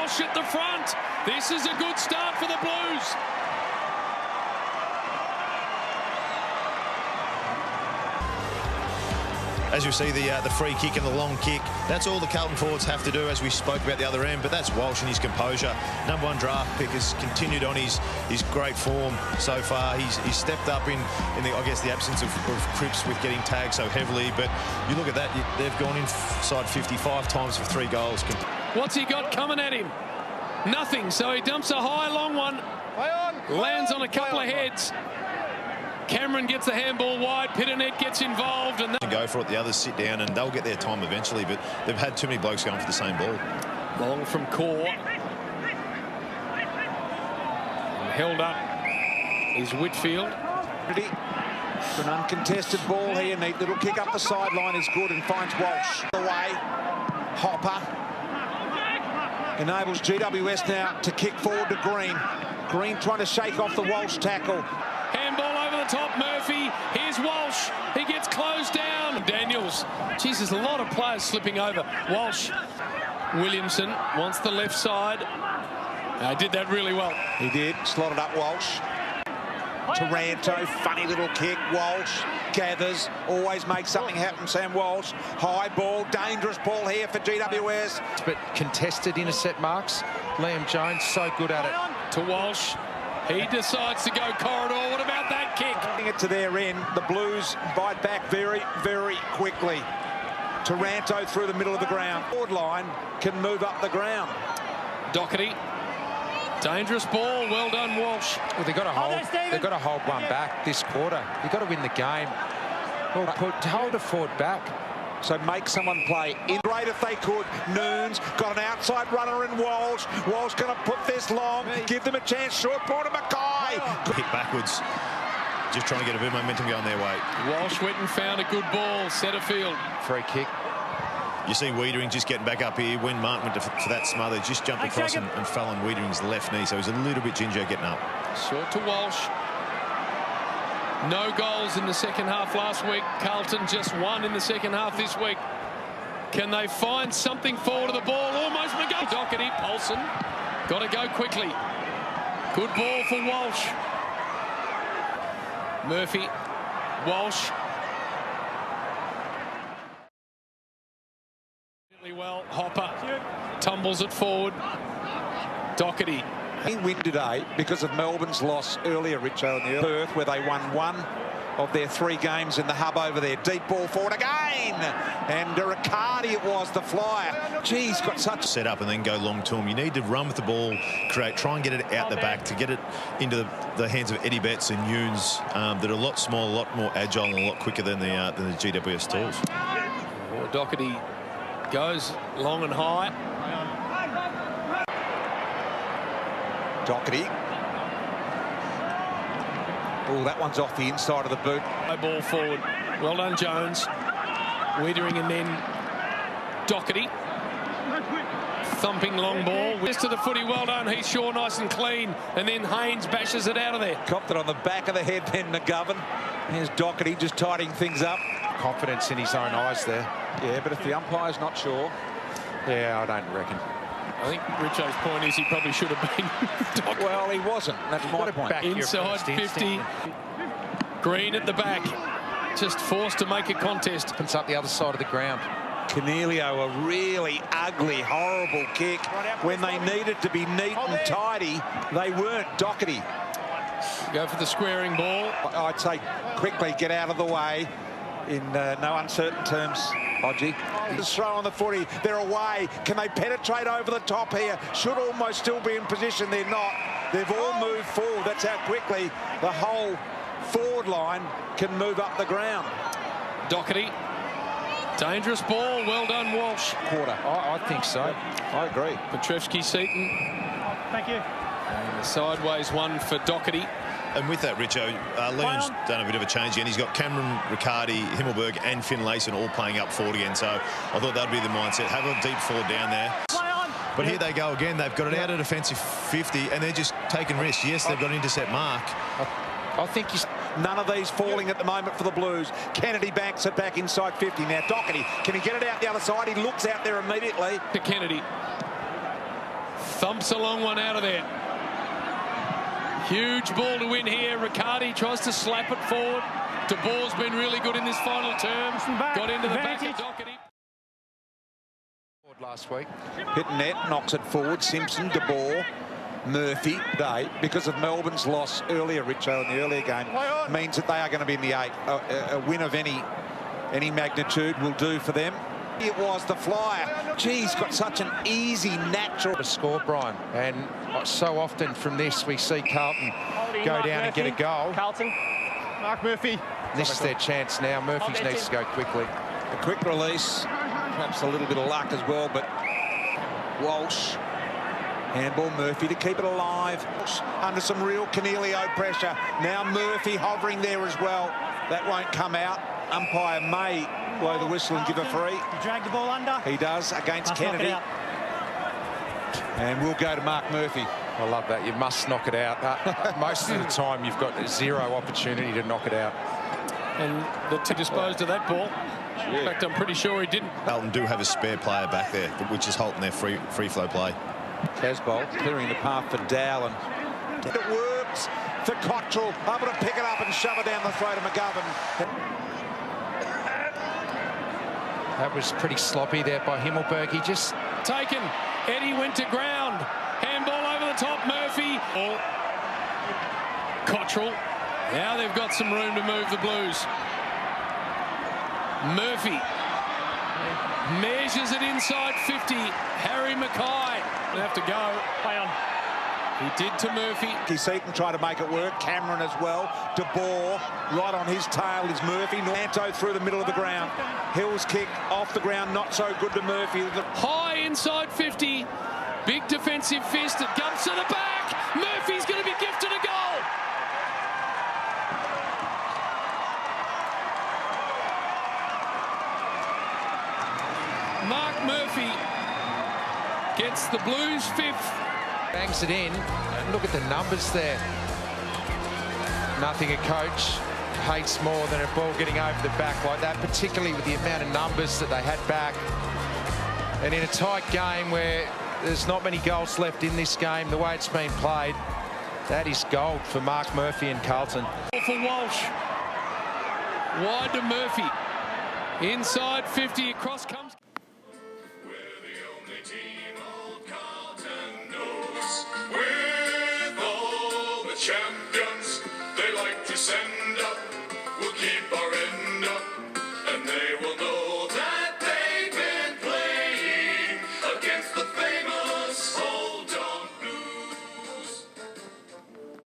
Walsh at the front. This is a good start for the Blues. As you see, the free kick and the long kick, that's all the Carlton forwards have to do, as we spoke about the other end, but that's Walsh and his composure. #1 draft pick has continued on his great form so far. He's stepped up in the, I guess, the absence of Cripps with getting tagged so heavily, but you look at that, they've gone inside 55 times for 3 goals. What's he got coming at him? Nothing, so he dumps a high, long one. Lands on a couple of heads. Cameron gets the handball wide, Pitternet gets involved. And go for it, the others sit down and they'll get their time eventually, but they've had too many blokes going for the same ball. Long from core. And held up is Whitfield. For an uncontested ball here, neat little kick up the sideline is good and finds Walsh. Away, Hopper. Enables GWS now to kick forward to Green. Green trying to shake off the Walsh tackle. Handball over the top, Murphy. Here's Walsh. He gets closed down. Daniels. Jesus, a lot of players slipping over. Walsh. Williamson wants the left side. Did that really well. He did. Slotted up Walsh. Taranto, funny little kick. Walsh gathers, always makes something happen. Sam Walsh, high ball, dangerous ball here for GWS. But contested intercept marks. Liam Jones so good at it. To Walsh. He decides to go corridor. What about that kick? Getting it to their end. The Blues bite back very, very quickly. Taranto through the middle of the ground. Forward line can move up the ground. Doherty. Dangerous ball. Well done, Walsh. Well, they've got to hold one back this quarter. You've got to win the game. Well, hold a forward back. So make someone play in. Great if they could. Noons got an outside runner in Walsh. Walsh going to put this long, give them a chance. Short ball to Mackay. Hit backwards, just trying to get a bit of momentum going their way. Walsh went and found a good ball, centre field. Free kick. You see Wiedering just getting back up here. When Martin went for that smother, just jumped across and fell on Wiedering's left knee, so he's a little bit ginger getting up. Short to Walsh. No goals in the second half last week. Carlton just 1 in the second half this week. Can they find something forward of the ball? Almost McGull. Doherty, Paulson. Got to go quickly. Good ball for Walsh. Murphy. Walsh. Really well. Hopper tumbles it forward. Doherty. He win today because of Melbourne's loss earlier, Richo, in the Perth, where they won 1 of their 3 games in the hub over there. Deep ball forward again. And Riccardi it was, the flyer. Geez, got such... Set up and then go long to him. You need to run with the ball, try and get it out the back to get it into the hands of Eddie Betts and Younes that are a lot smaller, a lot more agile and a lot quicker than the GWS tools. Well, Doherty goes long and high. Doherty. Oh, that one's off the inside of the boot. High ball forward. Well done, Jones. Wiedering and then Doherty. Thumping long ball. Just to the footy. Well done. He's sure nice and clean. And then Haynes bashes it out of there. Copped it on the back of the head then McGovern. Here's Doherty just tidying things up. Confidence in his own eyes there. Yeah, but if the umpire's not sure. Yeah, I don't reckon. I think Richo's point is he probably should have been. Well, he wasn't. That's my point. Inside 50. Green at the back. Just forced to make a contest. Opens up the other side of the ground. Cornelio, a really ugly, horrible kick. When they needed to be neat and tidy, they weren't. Doherty. Go for the squaring ball. I'd say quickly get out of the way in no uncertain terms. Hodgie. Just throw on the footy. They're away. Can they penetrate over the top here? Should almost still be in position. They're not. They've all moved forward. That's how quickly the whole forward line can move up the ground. Doherty. Dangerous ball. Well done, Walsh. Quarter. I think so. I agree. Petrevski, Seaton. Thank you. And the sideways one for Doherty. And with that, Richo, Leon's done a bit of a change again. He's got Cameron, Riccardi, Himmelberg and Finlayson all playing up forward again. So I thought that'd be the mindset. Have a deep forward down there. But here they go again. They've got it out at defensive 50 and they're just taking risks. Yes, they've got an intercept mark. I think he's... None of these falling at the moment for the Blues. Kennedy banks it back inside 50. Now Doherty, can he get it out the other side? He looks out there immediately. To Kennedy. thumps a long one out of there. Huge ball to win here. Riccardi tries to slap it forward. De Boer's been really good in this final term. Got into the back of Doherty. Last week. Hit net, knocks it forward. Simpson, De Boer, Murphy. They, because of Melbourne's loss earlier, Richo, in the earlier game, means that they are going to be in the 8. A win of any magnitude will do for them. It was the flyer. Geez, got such an easy, natural to score, Brian. And so often from this, we see Carlton go down and get a goal. Carlton, Mark Murphy. This is their chance now. Murphy needs to go quickly. A quick release, perhaps a little bit of luck as well, but Walsh, handball, Murphy to keep it alive. Walsh under some real Cornelio pressure. Now Murphy hovering there as well. That won't come out. Umpire may blow the whistle and give a free. You drag the ball under. He does against Kennedy. And we'll go to Mark Murphy. I love that. You must knock it out. Most of the time, you've got zero opportunity to knock it out. And to dispose of that ball. In fact, I'm pretty sure he didn't. Carlton do have a spare player back there, which is halting their free flow play. Casbolt clearing the path for Dowling. It works for Cottrell. Able to pick it up and shove it down the throat of McGovern. That was pretty sloppy there by Himmelberg. He just... Taken. Eddie went to ground. Handball over the top. Murphy. Cottrell. Now they've got some room to move the Blues. Murphy measures it inside 50. Harry Mackay. They have to go. Play on. He did to Murphy. Seaton tried to make it work. Cameron as well. De Boer right on his tail is Murphy. Nanto through the middle of the ground. Hill's kick off the ground, not so good to Murphy. High inside 50. Big defensive fist. It comes to the back. Murphy's going to be gifted a goal. Mark Murphy gets the Blues 5th. Bangs it in. And look at the numbers there. Nothing a coach hates more than a ball getting over the back like that, particularly with the amount of numbers that they had back. And in a tight game where there's not many goals left in this game, the way it's been played, that is gold for Mark Murphy and Carlton. For Walsh. Wide to Murphy. Inside 50, across comes... We're the only team old Carlton knows. With all the champions.